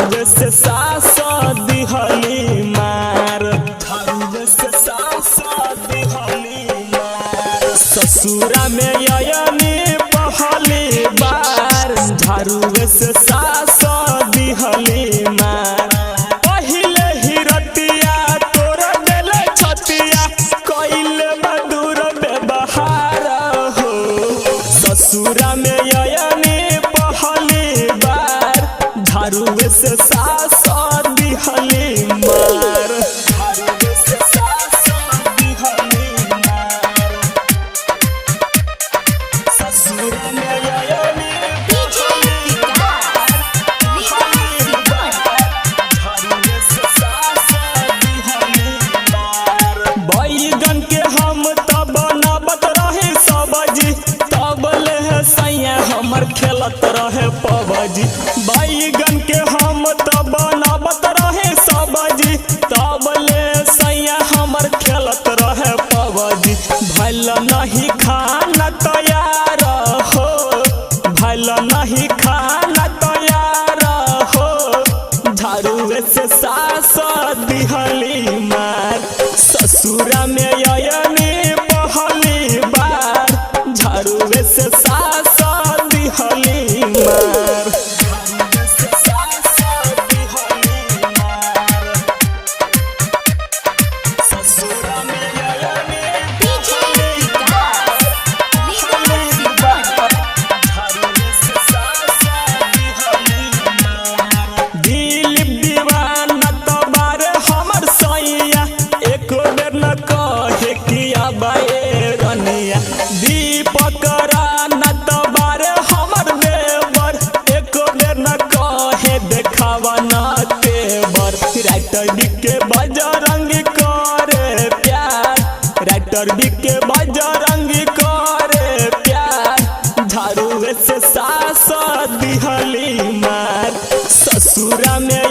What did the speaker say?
झाड़ू से सास दिहली मार, झाड़ू से सास दिहली मार। ससुरा में ययनी पहली बार, झाड़ू से सास दिहली मार। पहिले ही रतिया तोर देले छतिया, कइले बदूर व्यवहार हो। ससुरा में ययनी पहली बार, झाड़ू से सास दिहली मार, झाड़ू से सास दिहली मार। ससुरा में ययनी पहली बार, झाड़ू से सास दिहली मार। बैगन के हम तब बनावत रहे सब्जी, तब ले सैया हमर खेलत रहे पबजी। बैगन के हम तब बनावत रहे सब्जी, तब ले सैया हमर खेलत रहे पबजी। भल नहीं खाना तैयार हो, भल नहीं खाना तैयार हो। झाड़ू से सास दिहली मार, ससुरा में ययनी पहली बार, झाड़ू से सास दिहली मार, झाड़ू से सास दिहली मार। ससुरा में ययनी पहली बार, झाड़ू से सास दिहली मार। दिलीप दीवाना तबार हमर सैया, एको बेर न कहे किया बाए रनिया। दीपक राना तबार हमर देवर, एको बेर न कहे देखावा न तेवर। राइटर बिके बजरंगी करे प्यार, राइटर बिके बजरंगी करे प्यार। झाड़ू से सास दिहली मार, ससुरा में